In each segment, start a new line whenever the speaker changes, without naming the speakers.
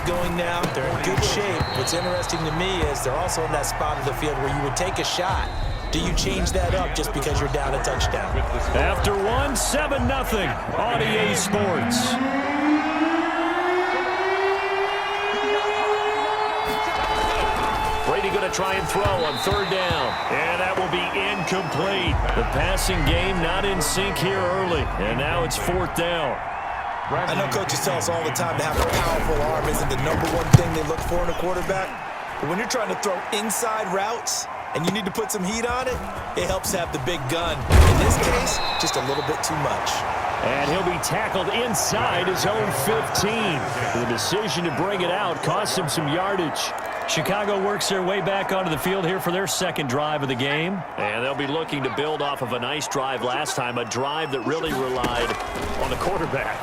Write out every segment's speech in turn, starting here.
going now. They're in good shape. What's interesting to me is they're also in that spot of the field where you would take a shot. Do you change that up just because you're down a touchdown?
After 7-0 on EA Sports. Brady going to try and throw on third down. And that will be incomplete. The passing game not in sync here early. And now it's fourth down.
I know coaches tell us all the time to have a powerful arm isn't the number one thing they look for in a quarterback. But when you're trying to throw inside routes and you need to put some heat on it, it helps have the big gun. In this case, just a little bit too much.
And he'll be tackled inside his own 15. The decision to bring it out cost him some yardage. Chicago works their way back onto the field here for their second drive of the game. And they'll be looking to build off of a nice drive last time, a drive that really relied on the quarterback.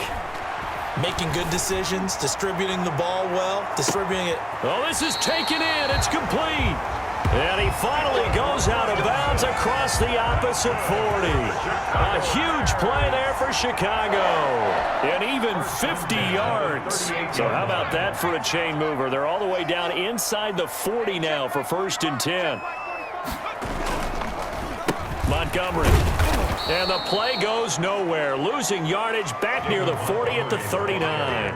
Making good decisions, distributing the ball well, distributing it.
Oh, this is taken in. It's complete. And he finally goes out of bounds across the opposite 40. A huge play there for Chicago. And even 50 yards. So how about that for a chain mover? They're all the way down inside the 40 now for 1st and 10. Montgomery. And the play goes nowhere. Losing yardage back near the 40 at the 39.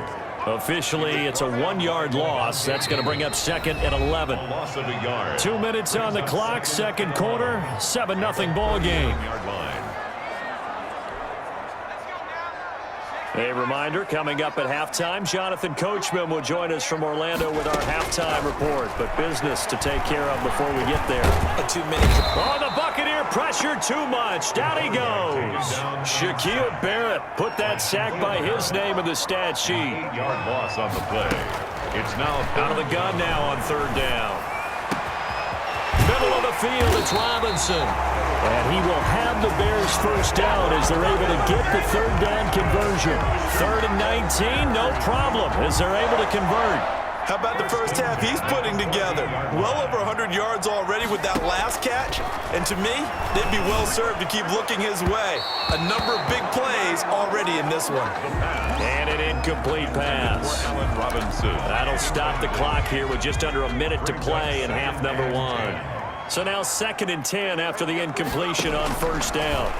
Officially, it's a 1-yard loss. That's going to bring up 2nd and 11. Loss of a yard. 2 minutes on the clock, second quarter, 7-0 ball game. A reminder, coming up at halftime, Jonathan Coachman will join us from Orlando with our halftime report. But business to take care of before we get there.
A 2 minutes.
Oh, the Buccaneer pressure too much. Down he goes. Shaquille Barrett put that sack by his name in the stat sheet.
8-yard loss on the play. It's now
out of the gun now on third down. Middle of the field, it's Robinson. And he will have the Bears first down as they're able to get the third down conversion. 3rd and 19, no problem as they're able to convert.
How about the first half he's putting together? Well over 100 yards already with that last catch. And to me, they'd be well served to keep looking his way. A number of big plays already in this one.
And an incomplete pass.
Allen Robinson.
That'll stop the clock here with just under a minute to play in half number 1. So now 2nd and 10 after the incompletion on first down.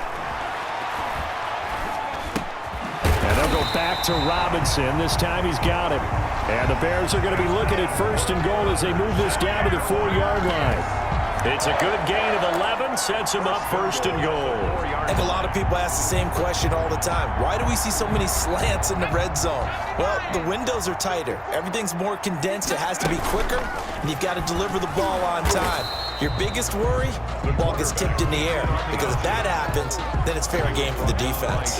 And they'll go back to Robinson. This time he's got it. And the Bears are going to be looking at 1st and goal as they move this down to the 4-yard line. It's a good gain of 11, sets him up 1st and goal.
I think a lot of people ask the same question all the time. Why do we see so many slants in the red zone? Well, the windows are tighter. Everything's more condensed. It has to be quicker, and you've got to deliver the ball on time. Your biggest worry, the ball gets tipped in the air. Because if that happens, then it's fair game for the defense.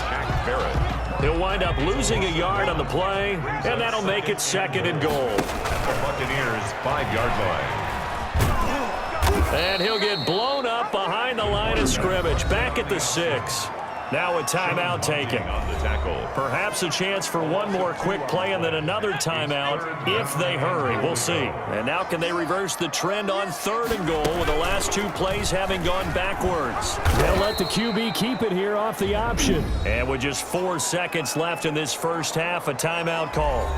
He'll wind up losing a yard on the play, and that'll make it 2nd and goal.
At the Buccaneers' 5-yard line.
And he'll get blown up behind the line of scrimmage, back at the 6. Now a timeout taken.
On the tackle.
Perhaps a chance for one more quick play and then another timeout if they hurry. We'll see. And now can they reverse the trend on 3rd and goal with the last 2 plays having gone backwards? They'll let the QB keep it here off the option. And with just 4 seconds left in this first half, a timeout call.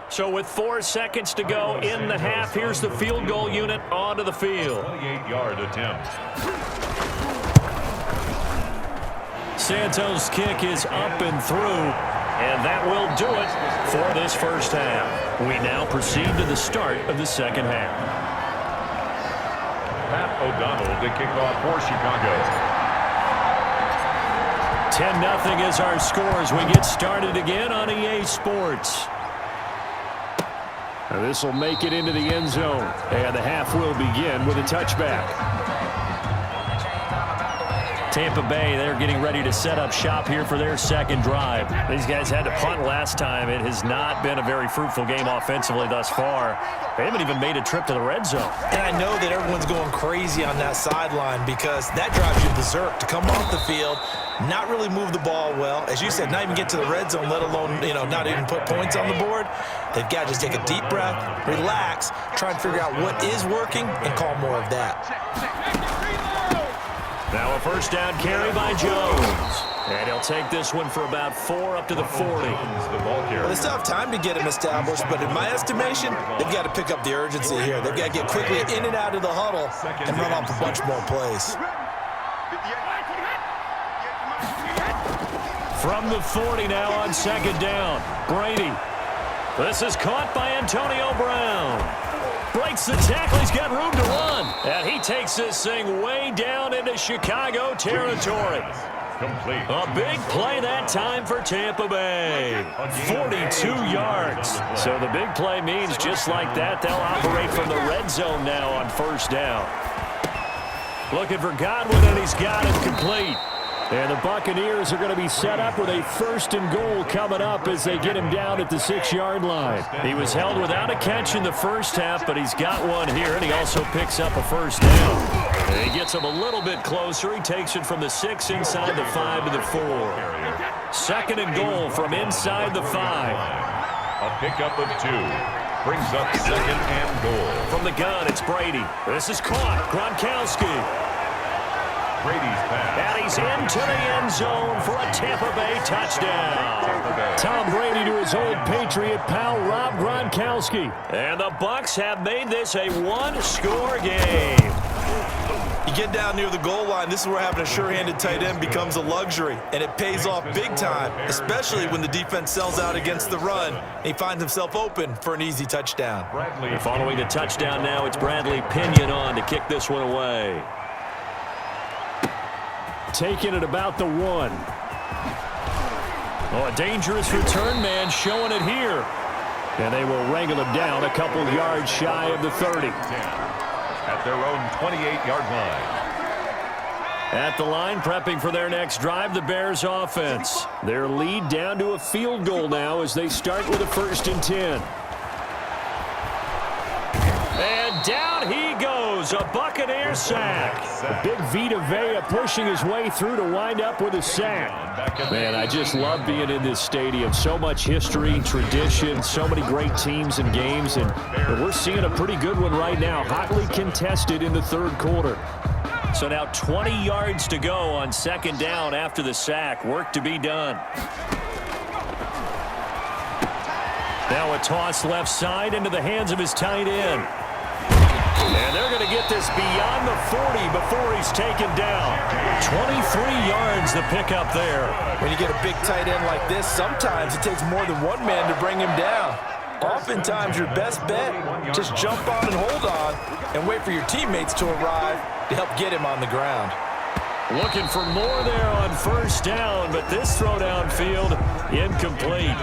So with 4 seconds to go in the half, here's the field goal unit onto the field.
28-yard attempt.
Santos' kick is up and through, and that will do it for this first half. We now proceed to the start of the second half.
Pat O'Donnell to kick off for Chicago.
10-0 is our score as we get started again on EA Sports. This will make it into the end zone, and the half will begin with a touchback. Tampa Bay, they're getting ready to set up shop here for their second drive. These guys had to punt last time. It has not been a very fruitful game offensively thus far. They haven't even made a trip to the red zone.
And I know that everyone's going crazy on that sideline because that drives you berserk to come off the field, not really move the ball well. As you said, not even get to the red zone, let alone, not even put points on the board. They've got to just take a deep breath, relax, try and figure out what is working, and call more of that.
Now a first down carry by Jones. And he'll take this one for about 4 up to the 40.
Well, they still have time to get him established, but in my estimation, they've got to pick up the urgency here. They've got to get quickly in and out of the huddle and run off a bunch more plays.
From the 40 now on second down. Brady. This is caught by Antonio Brown. Breaks the tackle. He's got room to run. And he takes this thing way down into Chicago territory.
Complete.
A big play that time for Tampa Bay. 42 yards. So the big play means just like that, they'll operate from the red zone now on first down. Looking for Godwin, and he's got it complete. And the Buccaneers are going to be set up with a 1st and goal coming up as they get him down at the 6-yard line. He was held without a catch in the first half, but he's got one here, and he also picks up a first down. And he gets him a little bit closer. He takes it from the 6 inside the 5 to the 4. 2nd and goal from inside the 5.
A pickup of 2. Brings up 2nd and goal.
From the gun, it's Brady. This is caught. Gronkowski.
Brady's pass.
And he's into the end zone for a Tampa Bay touchdown. Tom Brady to his old Patriot pal, Rob Gronkowski. And the Bucs have made this a one-score game.
You get down near the goal line, this is where having a sure-handed tight end becomes a luxury, and it pays off big time, especially when the defense sells out against the run. He finds himself open for an easy touchdown.
And following the touchdown now, it's Bradley Pinion on to kick this one away. Taking it about the 1. Oh, a dangerous return man showing it here. And they will wrangle him down a couple yards shy of the 30.
At their own 28-yard line.
At the line, prepping for their next drive, the Bears offense. Their lead down to a field goal now as they start with a 1st and 10. And down he goes, a Buccaneer sack. The big Vita Vea pushing his way through to wind up with a sack. Man, I just love being in this stadium. So much history, tradition, so many great teams and games, and we're seeing a pretty good one right now, hotly contested in the 3rd quarter. So now 20 yards to go on 2nd down after the sack. Work to be done. Now a toss left side into the hands of his tight end. And they're going to get this beyond the 40 before he's taken down. 23 yards the pickup there.
When you get a big tight end like this, sometimes it takes more than one man to bring him down. Oftentimes your best bet, just jump on and hold on and wait for your teammates to arrive to help get him on the ground.
Looking for more there on 1st down, but this throw downfield incomplete.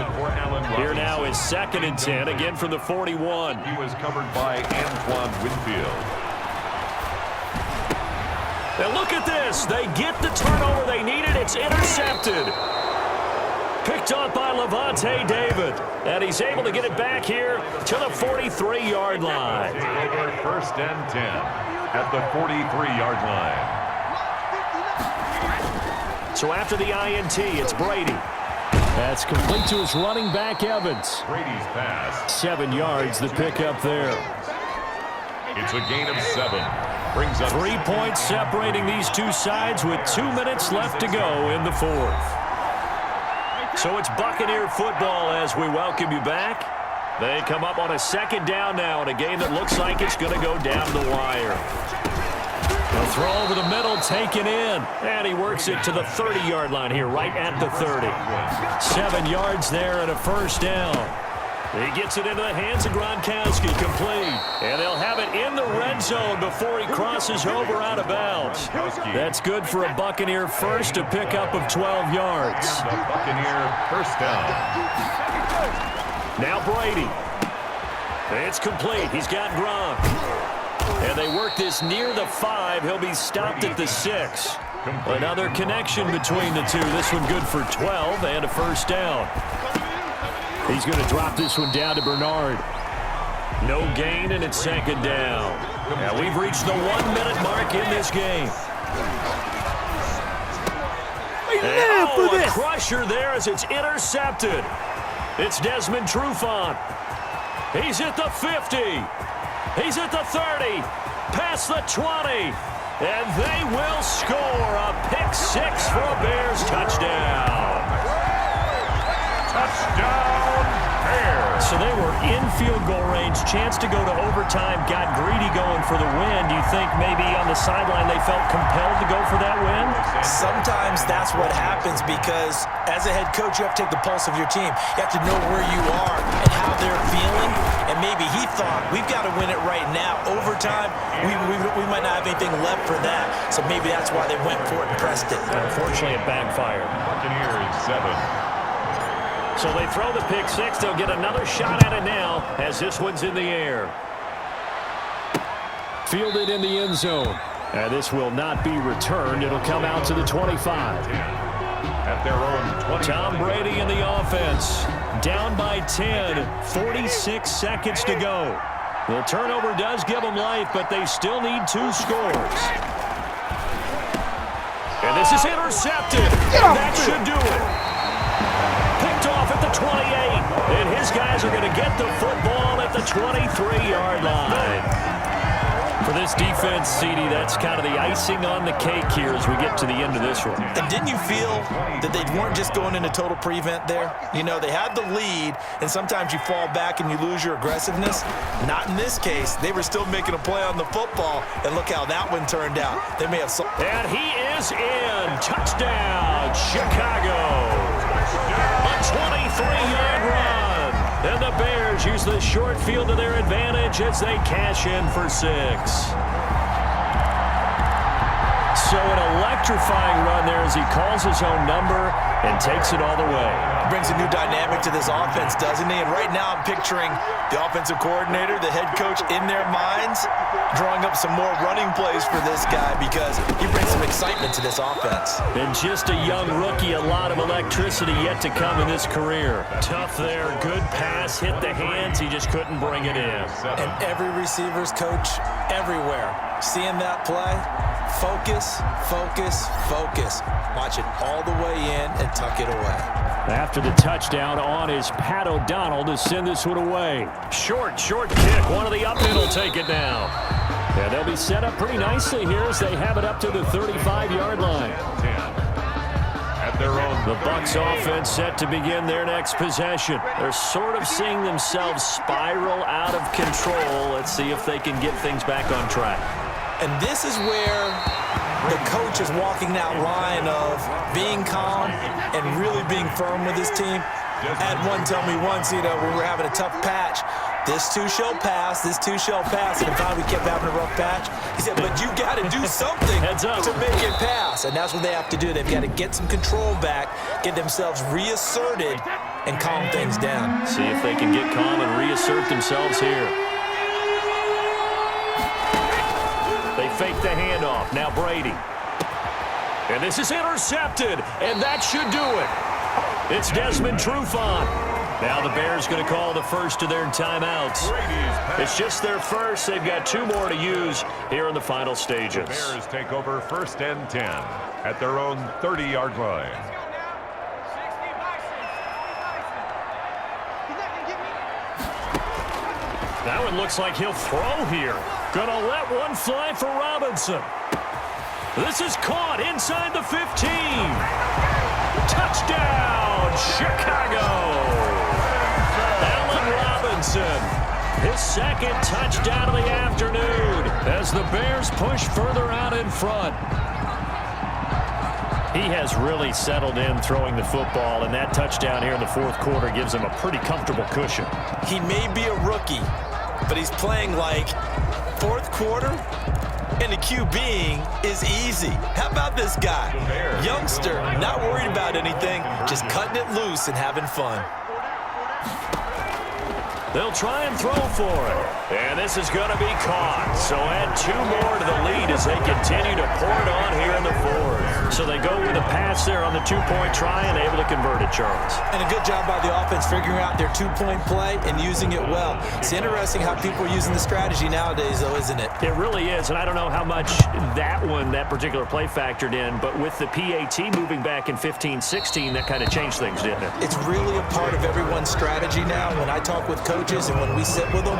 Here now is 2nd and 10, again from the 41.
He was covered by Antoine Winfield.
And look at this. They get the turnover they needed. It's intercepted. Picked up by Levante David. And he's able to get it back here to the 43-yard line.
1st and 10 at the 43-yard line.
So after the INT, it's Brady. That's complete to his running back, Evans.
Brady's pass.
7 yards, the pickup there.
It's a gain of 7. Brings up
3 points separating these two sides with 2 minutes left to go in the 4th. So it's Buccaneer football as we welcome you back. They come up on a 2nd down now in a game that looks like it's going to go down to the wire. A throw over the middle, taken in. And he works it to the 30-yard line here, right at the 30. 7 yards there and a 1st down. He gets it into the hands of Gronkowski, complete. And they'll have it in the red zone before he crosses over out of bounds. That's good for a Buccaneer first, a pickup of 12 yards.
the Buccaneer 1st down.
Now Brady. It's complete. He's got Gronk. And they work this near the 5. He'll be stopped at the 6. Another connection between the two. This one good for 12 and a 1st down. He's going to drop this one down to Bernard. No gain, and it's 2nd down. Now we've reached the 1-minute mark in this game. And, a crusher there as it's intercepted. It's Desmond Trufant. He's at the 50. He's at the 30. Past the 20. And they will score a pick six for a Bears touchdown.
Touchdown, Bears.
So they were in field goal range. Chance to go to overtime. Got greedy going for the win. Do you think maybe on the sideline they felt compelled to go for that win?
Sometimes that's what happens because as a head coach, you have to take the pulse of your team. You have to know where you are and how they're feeling. And maybe he thought, we've got to win it right now. Overtime, we might not have anything left for that. So maybe that's why they went for it and pressed it.
Unfortunately, it backfired.
Buccaneers 7.
So they throw the pick six. They'll get another shot at it now as this one's in the air. Fielded in the end zone. And this will not be returned. It'll come out to the 25.
At their own 20.
Tom Brady in the offense. Down by 10. 46 seconds to go. The turnover does give them life, but they still need 2 scores. And this is intercepted. That should do it. Picked off at the 28. And his guys are going to get the football at the 23-yard line. For this defense, CD, that's kind of the icing on the cake here as we get to the end of this one.
And didn't you feel that they weren't just going into total prevent there? You know, they had the lead, and sometimes you fall back and you lose your aggressiveness. Not in this case. They were still making a play on the football, and look how that one turned out. They may have...
And he is in. Touchdown, Chicago. A 23-yard run. And the Bears use the short field to their advantage as they cash in for 6. So an electrifying run there as he calls his own number and takes it all the way.
Brings a new dynamic to this offense, doesn't he? And right now I'm picturing the offensive coordinator, the head coach in their minds, drawing up some more running plays for this guy because he brings some excitement to this offense.
And just a young rookie, a lot of electricity yet to come in his career. Tough there, good pass, hit the hands, he just couldn't bring it in.
And every receiver's coach everywhere, seeing that play, focus, focus, focus. Watch it all the way in and tuck it away.
After the touchdown on is Pat O'Donnell to send this one away. Short kick. One of the up men will take it down. And they'll be set up pretty nicely here as they have it up to the 35-yard line.
10. At their own.
The Bucs offense set to begin their next possession. They're sort of seeing themselves spiral out of control. Let's see if they can get things back on track.
And this is where the coach is walking that line of being calm and really being firm with his team. I had one tell me once, you know, we were having a tough patch. This too shall pass, this too shall pass. And finally we kept having a rough patch. He said, but you got to do something to make it pass. And that's what they have to do. They've got to get some control back, get themselves reasserted, and calm things down.
See if they can get calm and reassert themselves here. They fake the handoff. Now Brady. And this is intercepted. And that should do it. It's Desmond Trufant. Now the Bears going to call the first of their timeouts. It's just their first. They've got 2 more to use here in the final stages.
The Bears take over 1st and 10 at their own 30-yard line.
That one looks like he'll throw here. Gonna let one fly for Robinson. This is caught inside the 15. Touchdown, Chicago. Allen Robinson, his 2nd touchdown of the afternoon as the Bears push further out in front. He has really settled in throwing the football, and that touchdown here in the 4th quarter gives him a pretty comfortable cushion.
He may be a rookie, but he's playing like 4th quarter, and the QBing is easy. How about this guy? Youngster, not worried about anything, just cutting it loose and having fun.
They'll try and throw for it. And this is going to be caught. So add 2 more to the lead as they continue to pour it on here in the 4th. So they go with a pass there on the 2-point try and able to convert it, Charles.
And a good job by the offense figuring out their 2-point play and using it well. It's interesting how people are using the strategy nowadays, though, isn't it?
It really is, and I don't know how much that particular play factored in, but with the PAT moving back in 15-16, that kind of changed things, didn't it?
It's really a part of everyone's strategy now. When I talk with coaches and when we sit with them,